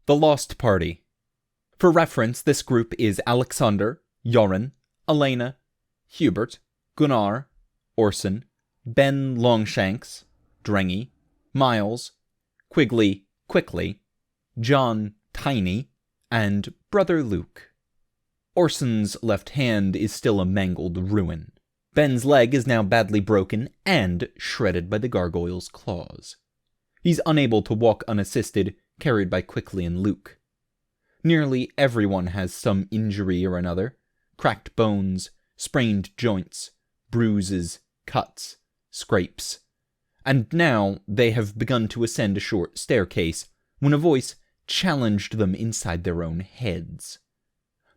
The Lost Party. For reference, this group is Alexander, Joran, Elena, Hubert, Gunnar, Orson, Ben Longshanks, Drengy, Miles, Quigley, John, Tiny, and Brother Luke. Orson's left hand is still a mangled ruin. Ben's leg is now badly broken and shredded by the gargoyle's claws. He's unable to walk unassisted, carried by Quigley and Luke. Nearly everyone has some injury or another: cracked bones, sprained joints, bruises, cuts, scrapes. And now they have begun to ascend a short staircase when a voice challenged them inside their own heads.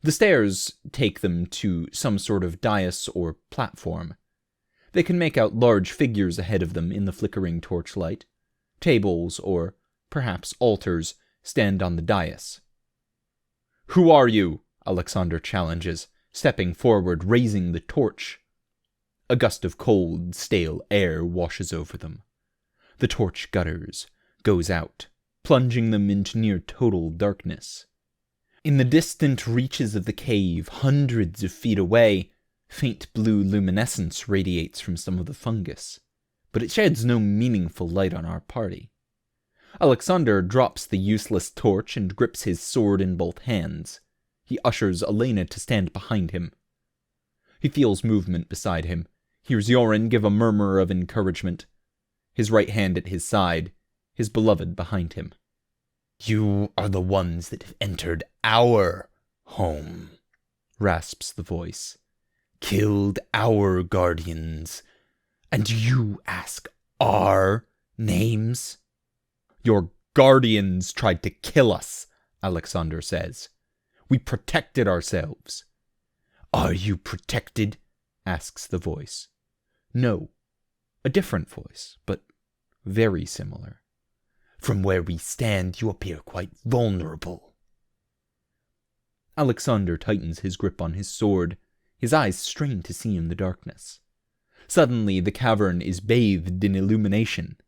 The stairs take them to some sort of dais or platform. They can make out large figures ahead of them in the flickering torchlight. Tables, or perhaps altars, stand on the dais. "Who are you?" Alexander challenges, stepping forward, raising the torch. A gust of cold, stale air washes over them. The torch gutters, goes out, plunging them into near total darkness. In the distant reaches of the cave, hundreds of feet away, faint blue luminescence radiates from some of the fungus, but it sheds no meaningful light on our party. Alexander drops the useless torch and grips his sword in both hands. He ushers Elena to stand behind him. He feels movement beside him, hears Joran give a murmur of encouragement, his right hand at his side, his beloved behind him. "You are the ones that have entered our home," rasps the voice. "Killed our guardians, and you ask our names?" "Your guardians tried to kill us," Alexander says. "We protected ourselves." "Are you protected?" asks the voice. No, a different voice, but very similar. "From where we stand, you appear quite vulnerable." Alexander tightens his grip on his sword, his eyes strain to see in the darkness. Suddenly, the cavern is bathed in illumination.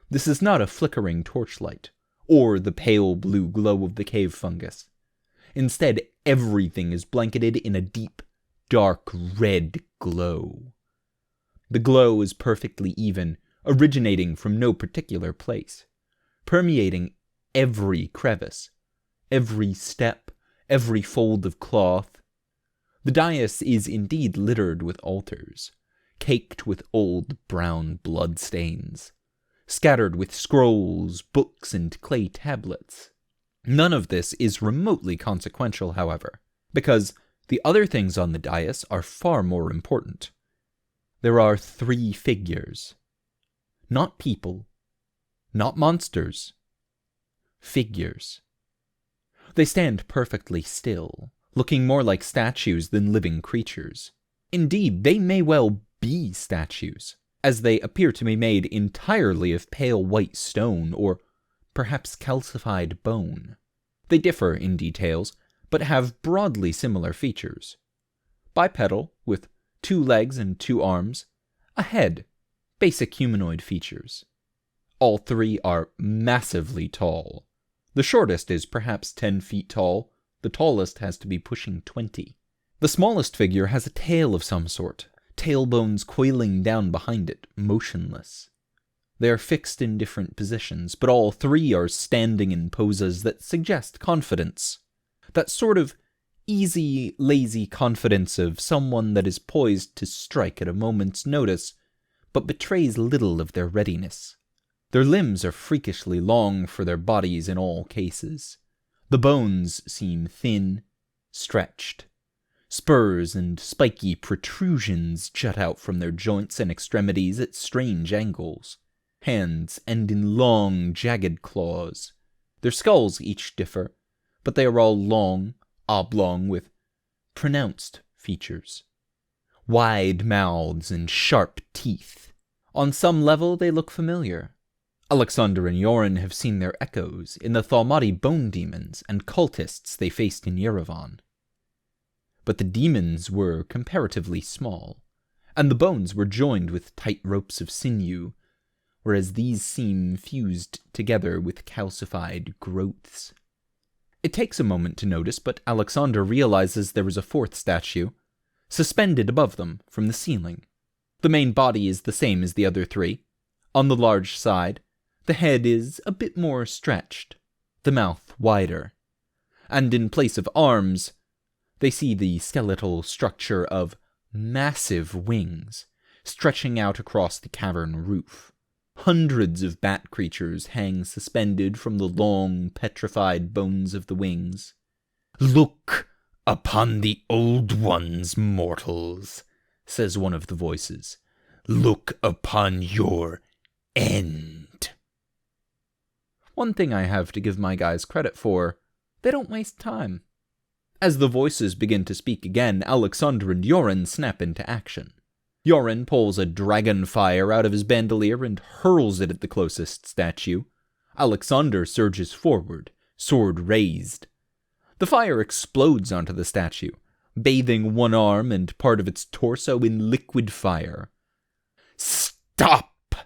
This is not a flickering torchlight, or the pale blue glow of the cave fungus. Instead, everything is blanketed in a deep, dark red glow. The glow is perfectly even, originating from no particular place, permeating every crevice, every step, every fold of cloth. The dais is indeed littered with altars, caked with old brown blood stains, scattered with scrolls, books, and clay tablets. None of this is remotely consequential, however, because the other things on the dais are far more important. There are 3 figures. Not people, not monsters. Figures. They stand perfectly still, looking more like statues than living creatures. Indeed, they may well be statues, as they appear to be made entirely of pale white stone, or perhaps calcified bone. They differ in details, but have broadly similar features. Bipedal, with 2 legs and 2 arms, a head, basic humanoid features. All 3 are massively tall. The shortest is perhaps 10 feet tall, the tallest has to be pushing 20. The smallest figure has a tail of some sort, tailbones coiling down behind it, motionless. They are fixed in different positions, but all 3 are standing in poses that suggest confidence. That sort of easy, lazy confidence of someone that is poised to strike at a moment's notice, but betrays little of their readiness. Their limbs are freakishly long for their bodies in all cases. The bones seem thin, stretched. Spurs and spiky protrusions jut out from their joints and extremities at strange angles. Hands end in long, jagged claws. Their skulls each differ, but they are all long, oblong, with pronounced features. Wide mouths and sharp teeth. On some level they look familiar. Alexander and Joran have seen their echoes in the Thalmati bone demons and cultists they faced in Yerevan. But the demons were comparatively small, and the bones were joined with tight ropes of sinew, whereas these seem fused together with calcified growths. It takes a moment to notice, but Alexander realizes there is a fourth statue, suspended above them from the ceiling. The main body is the same as the other three. On the large side, the head is a bit more stretched, the mouth wider, and in place of arms, they see the skeletal structure of massive wings stretching out across the cavern roof. Hundreds of bat creatures hang suspended from the long, petrified bones of the wings. "Look upon the old ones, mortals," says one of the voices. "Look upon your end." One thing I have to give my guys credit for, they don't waste time. As the voices begin to speak again, Alexander and Yoren snap into action. Yoren pulls a dragon fire out of his bandolier and hurls it at the closest statue. Alexander surges forward, sword raised. The fire explodes onto the statue, bathing one arm and part of its torso in liquid fire. "Stop!"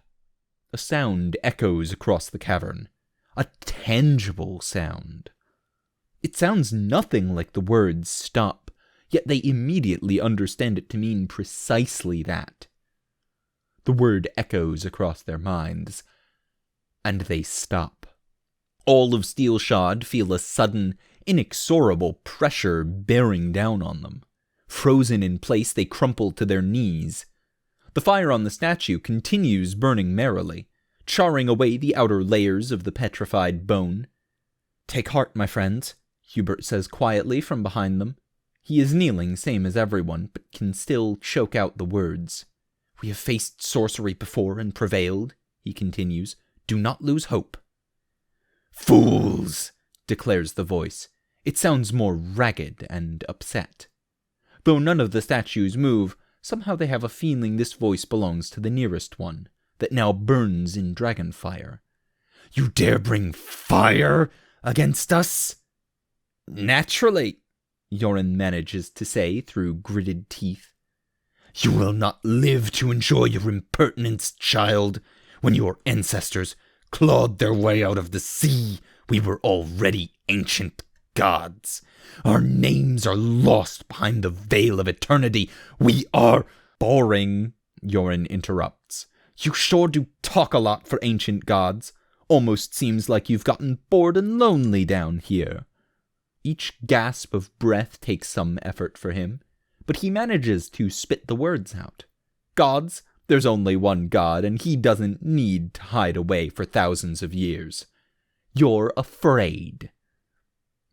A sound echoes across the cavern. A tangible sound. It sounds nothing like the words "stop," yet they immediately understand it to mean precisely that. The word echoes across their minds, and they stop. All of Steelshod feel a sudden, inexorable pressure bearing down on them. Frozen in place, they crumple to their knees. The fire on the statue continues burning merrily, charring away the outer layers of the petrified bone. "Take heart, my friends," Hubert says quietly from behind them. He is kneeling, same as everyone, but can still choke out the words. "We have faced sorcery before and prevailed," he continues. "Do not lose hope." "Fools!" declares the voice. It sounds more ragged and upset. Though none of the statues move, somehow they have a feeling this voice belongs to the nearest one, that now burns in dragon fire. "You dare bring fire against us?" "Naturally," Yoren manages to say through gritted teeth. "You will not live to enjoy your impertinence, child. When your ancestors clawed their way out of the sea, we were already ancient gods. Our names are lost behind the veil of eternity. We are—" "Boring," Yoren interrupts. "You sure do talk a lot for ancient gods. Almost seems like you've gotten bored and lonely down here." Each gasp of breath takes some effort for him, but he manages to spit the words out. Gods? There's only one god, and he doesn't need to hide away for thousands of years. You're afraid.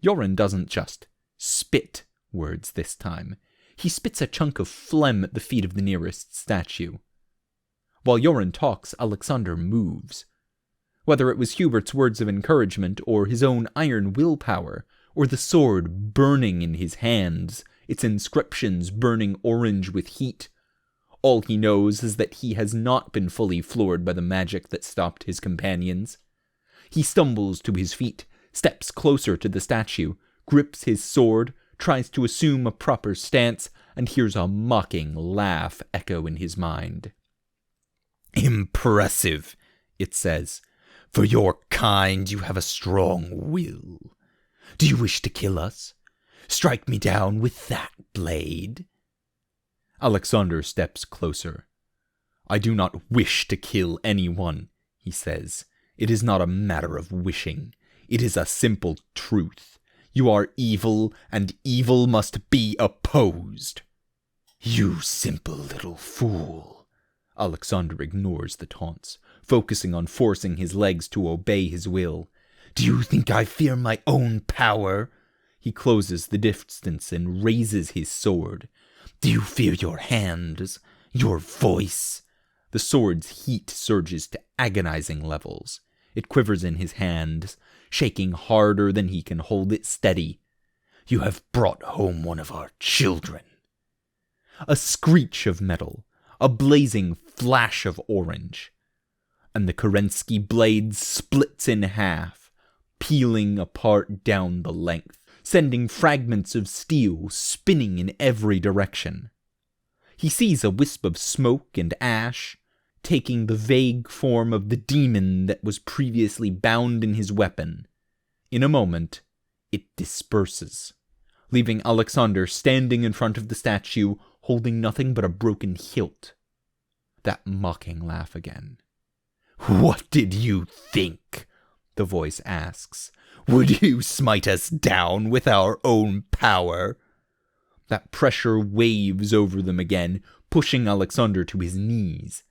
Yoren doesn't just spit words this time. He spits a chunk of phlegm at the feet of the nearest statue. While Yoren talks, Alexander moves. Whether it was Hubert's words of encouragement, or his own iron willpower, or the sword burning in his hands, its inscriptions burning orange with heat, all he knows is that he has not been fully floored by the magic that stopped his companions. He stumbles to his feet, steps closer to the statue, grips his sword, tries to assume a proper stance, and hears a mocking laugh echo in his mind. "Impressive," it says. "For your kind, you have a strong will. Do you wish to kill us? Strike me down with that blade." Alexander steps closer. "I do not wish to kill anyone," he says. "It is not a matter of wishing. It is a simple truth. You are evil, and evil must be opposed." "You simple little fool." Alexander ignores the taunts, focusing on forcing his legs to obey his will. "Do you think I fear my own power?" He closes the distance and raises his sword. "Do you fear your hands, your voice?" The sword's heat surges to agonizing levels. It quivers in his hands, shaking harder than he can hold it steady. "You have brought home one of our children." A screech of metal, a blazing flash of orange, and the Kerensky blade splits in half, peeling apart down the length, sending fragments of steel spinning in every direction. He sees a wisp of smoke and ash, taking the vague form of the demon that was previously bound in his weapon. In a moment, it disperses, leaving Alexander standing in front of the statue, holding nothing but a broken hilt. That mocking laugh again. "What did you think?" the voice asks. "Would you smite us down with our own power?" That pressure waves over them again, pushing Alexander to his knees.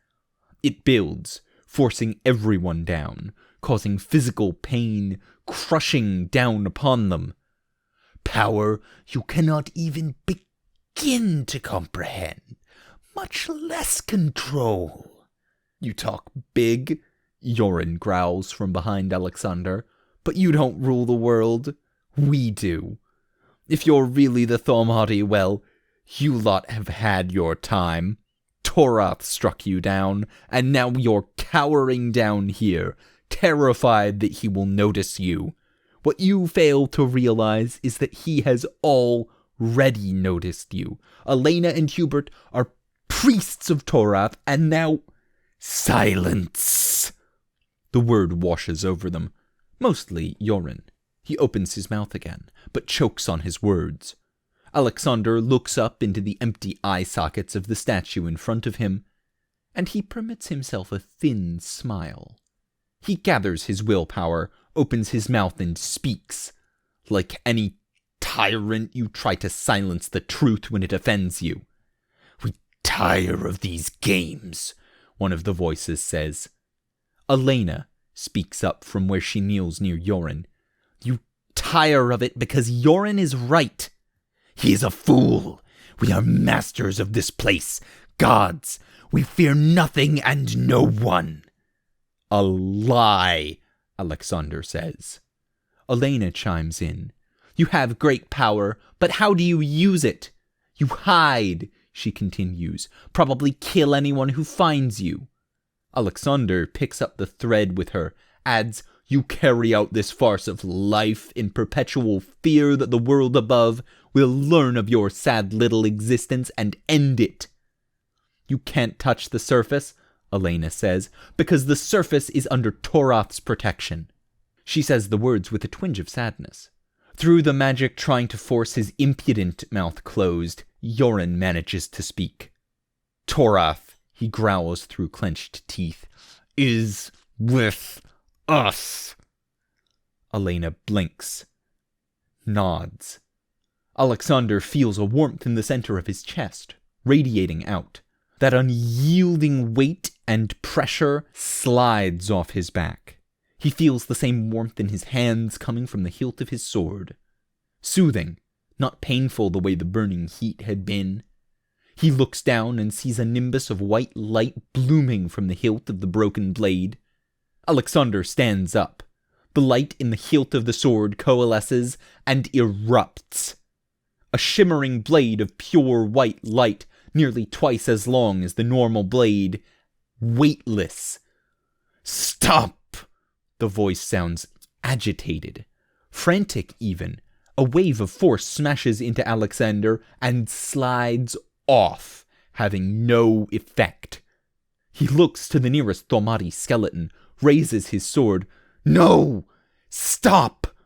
It builds, forcing everyone down, causing physical pain, crushing down upon them. Power you cannot even begin to comprehend, much less control. "You talk big," Yorin growls from behind Alexander, "but you don't rule the world. We do. If you're really the Thaumachi, well, you lot have had your time. Torath struck you down, and now you're cowering down here, terrified that he will notice you. What you fail to realize is that he has already noticed you. Elena and Hubert are priests of Torath, and now—" "Silence!" The word washes over them, mostly Yorin. He opens his mouth again, but chokes on his words. Alexander looks up into the empty eye sockets of the statue in front of him, and he permits himself a thin smile. He gathers his willpower, opens his mouth, and speaks. Like any tyrant, you try to silence the truth when it offends you. "We tire of these games," one of the voices says. Elena speaks up from where she kneels near Yorin. "You tire of it because Yorin is right. He is a fool. We are masters of this place, gods. We fear nothing and no one." "A lie," Alexander says. Elena chimes in. "You have great power, but how do you use it? You hide," she continues, "probably kill anyone who finds you." Alexander picks up the thread with her, adds, "You carry out this farce of life in perpetual fear that the world above will learn of your sad little existence and end it." "You can't touch the surface," Elena says, "because the surface is under Torath's protection." She says the words with a twinge of sadness. Through the magic trying to force his impudent mouth closed, Yorin manages to speak. "Torath," he growls through clenched teeth, "is with us." Elena blinks, nods. Alexander feels a warmth in the center of his chest, radiating out. That unyielding weight and pressure slides off his back. He feels the same warmth in his hands coming from the hilt of his sword. Soothing, not painful the way the burning heat had been. He looks down and sees a nimbus of white light blooming from the hilt of the broken blade. Alexander stands up. The light in the hilt of the sword coalesces and erupts. A shimmering blade of pure white light, nearly twice as long as the normal blade, weightless. "Stop!" The voice sounds agitated, frantic even. A wave of force smashes into Alexander and slides off, having no effect. He looks to the nearest Thaumachi skeleton, raises his sword. "No! Stop!"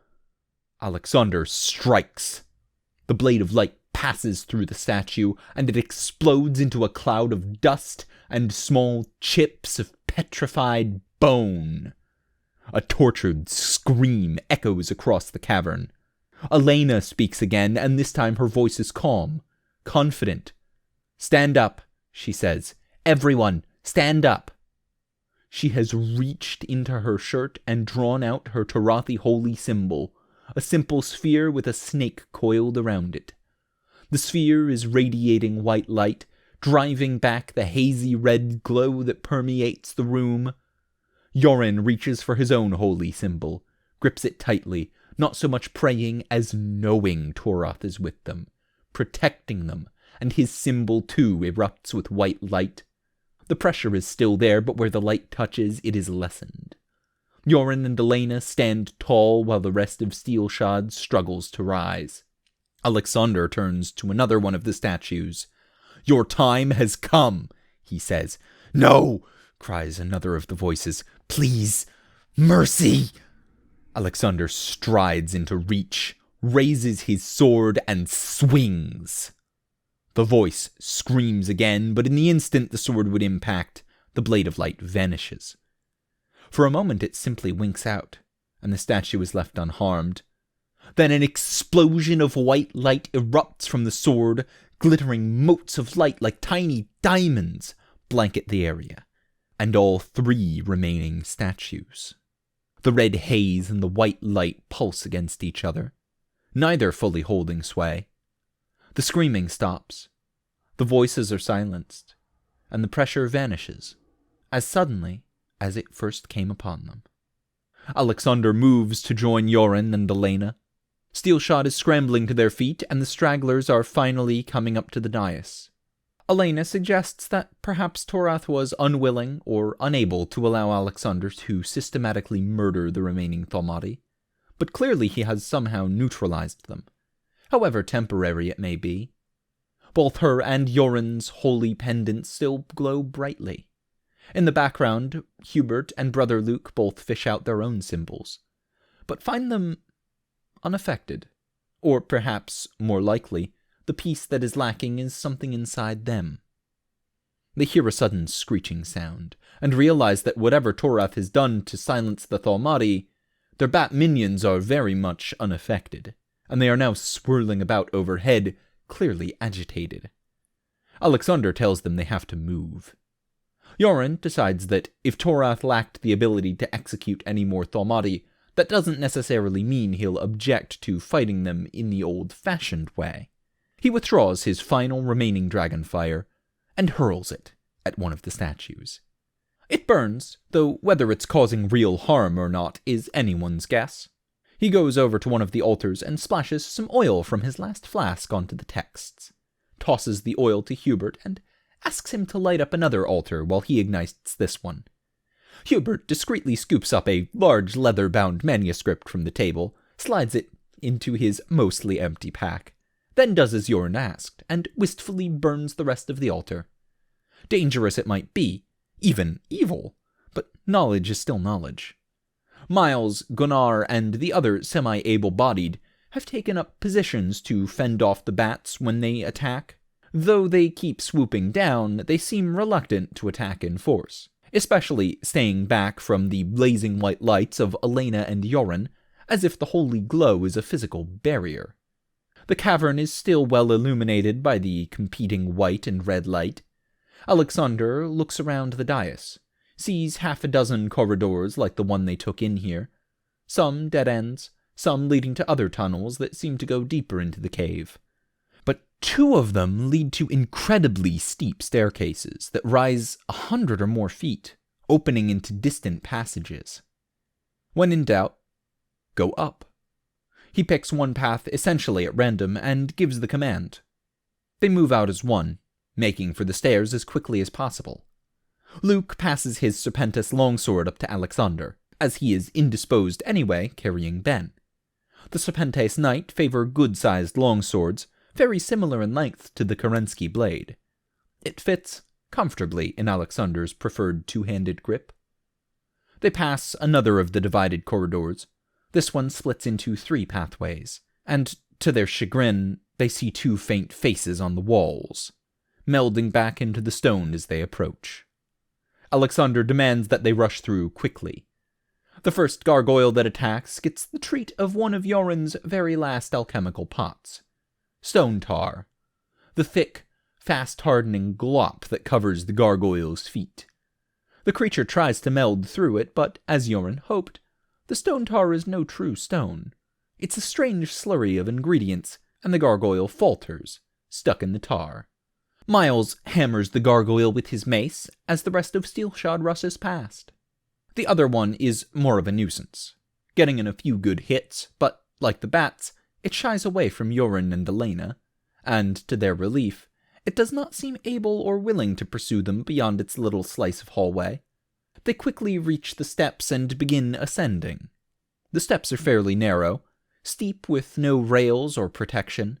Alexander strikes. The blade of light passes through the statue, and it explodes into a cloud of dust and small chips of petrified bone. A tortured scream echoes across the cavern. Elena speaks again, and this time her voice is calm, confident. "Stand up," she says. "Everyone, stand up." She has reached into her shirt and drawn out her Torathi holy symbol, a simple sphere with a snake coiled around it. The sphere is radiating white light, driving back the hazy red glow that permeates the room. Yorin reaches for his own holy symbol, grips it tightly, not so much praying as knowing Torath is with them, protecting them, and his symbol too erupts with white light. The pressure is still there, but where the light touches, it is lessened. Yorin and Elena stand tall while the rest of Steelshod struggles to rise. Alexander turns to another one of the statues. "Your time has come," he says. "No!" cries another of the voices. "Please! Mercy!" Alexander strides into reach, raises his sword and swings. The voice screams again, but in the instant the sword would impact, the blade of light vanishes. For a moment it simply winks out, and the statue is left unharmed. Then an explosion of white light erupts from the sword, glittering motes of light like tiny diamonds blanket the area, and all 3 remaining statues. The red haze and the white light pulse against each other, neither fully holding sway. The screaming stops, the voices are silenced, and the pressure vanishes, as suddenly as it first came upon them. Alexander moves to join Yoren and Elena. Steelshod is scrambling to their feet, and the stragglers are finally coming up to the dais. Elena suggests that perhaps Torath was unwilling or unable to allow Alexander to systematically murder the remaining Thaumatai, but clearly he has somehow neutralized them, however temporary it may be. Both her and Yoren's holy pendants still glow brightly. In the background, Hubert and Brother Luke both fish out their own symbols, but find them unaffected, or perhaps, more likely, the piece that is lacking is something inside them. They hear a sudden screeching sound, and realize that whatever Torath has done to silence the Thaumatai, their bat minions are very much unaffected, and they are now swirling about overhead, clearly agitated. Alexander tells them they have to move. Yoren decides that if Torath lacked the ability to execute any more Thaumatai, that doesn't necessarily mean he'll object to fighting them in the old-fashioned way. He withdraws his final remaining dragonfire and hurls it at one of the statues. It burns, though whether it's causing real harm or not is anyone's guess. He goes over to one of the altars and splashes some oil from his last flask onto the texts, tosses the oil to Hubert, and asks him to light up another altar while he ignites this one. Hubert discreetly scoops up a large leather-bound manuscript from the table, slides it into his mostly empty pack, then does as Yoren asked, and wistfully burns the rest of the altar. Dangerous it might be, even evil, but knowledge is still knowledge. Miles, Gunnar, and the other semi-able-bodied have taken up positions to fend off the bats when they attack. Though they keep swooping down, they seem reluctant to attack in force, especially staying back from the blazing white lights of Elena and Yoren, as if the holy glow is a physical barrier. The cavern is still well illuminated by the competing white and red light. Alexander looks around the dais, sees half a dozen corridors like the one they took in here, some dead ends, some leading to other tunnels that seem to go deeper into the cave. But 2 of them lead to incredibly steep staircases that rise 100 or more feet, opening into distant passages. When in doubt, go up. He picks one path essentially at random and gives the command. They move out as one, making for the stairs as quickly as possible. Luke passes his Serpentis longsword up to Alexander, as he is indisposed anyway, carrying Ben. The Serpentis Knight favor good-sized longswords, very similar in length to the Kerensky blade. It fits comfortably in Alexander's preferred 2-handed grip. They pass another of the divided corridors. This one splits into 3 pathways, and, to their chagrin, they see 2 faint faces on the walls, melding back into the stone as they approach. Alexander demands that they rush through quickly. The first gargoyle that attacks gets the treat of one of Yoren's very last alchemical pots. Stone tar, the thick, fast-hardening glop that covers the gargoyle's feet. The creature tries to meld through it, but, as Yoren hoped, the stone tar is no true stone. It's a strange slurry of ingredients, and the gargoyle falters, stuck in the tar. Miles hammers the gargoyle with his mace as the rest of Steelshod rushes past. The other one is more of a nuisance, getting in a few good hits, but, like the bats, it shies away from Yoren and Elena, and, to their relief, it does not seem able or willing to pursue them beyond its little slice of hallway. They quickly reach the steps and begin ascending. The steps are fairly narrow, steep with no rails or protection.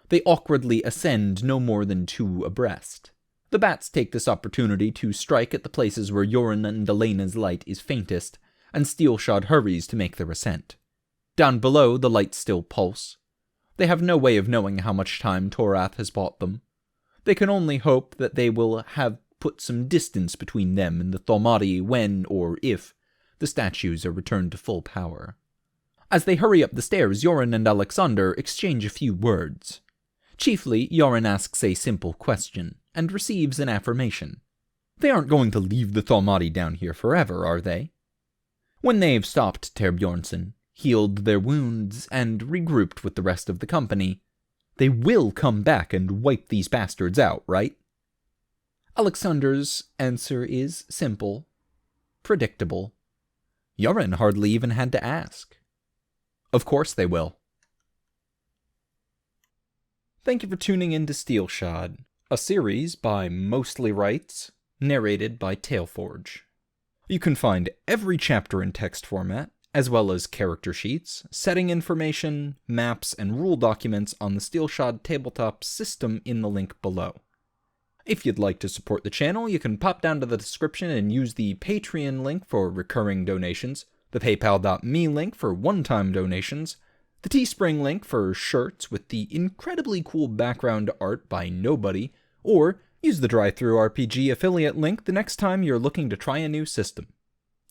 They awkwardly ascend no more than 2 abreast. The bats take this opportunity to strike at the places where Yoren and Elena's light is faintest, and Steelshod hurries to make their ascent. Down below, the lights still pulse, They have no way of knowing how much time Torath has bought them. They can only hope that they will have put some distance between them and the Thaumatis when, or if, the statues are returned to full power. As they hurry up the stairs, Yoren and Alexander exchange a few words. Chiefly, Yoren asks a simple question, and receives an affirmation. They aren't going to leave the Thaumati down here forever, are they? When they've stopped Ter Bjornsson, healed their wounds, and regrouped with the rest of the company, they will come back and wipe these bastards out, right? Alexander's answer is simple, predictable. Yoren hardly even had to ask. Of course they will. Thank you for tuning in to Steelshod, a series by Mostly Rights, narrated by Tailforge. You can find every chapter in text format, as well as character sheets, setting information, maps, and rule documents on the Steelshod tabletop system in the link below. If you'd like to support the channel, you can pop down to the description and use the Patreon link for recurring donations, the PayPal.me link for one-time donations, the Teespring link for shirts with the incredibly cool background art by Nobody, or use the DriveThruRPG affiliate link the next time you're looking to try a new system.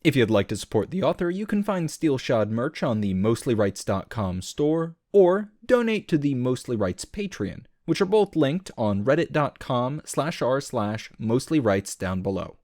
If you'd like to support the author, you can find Steelshod merch on the MostlyRights.com store, or donate to the Mostly Rights Patreon, which are both linked on reddit.com/r/mostlyrights down below.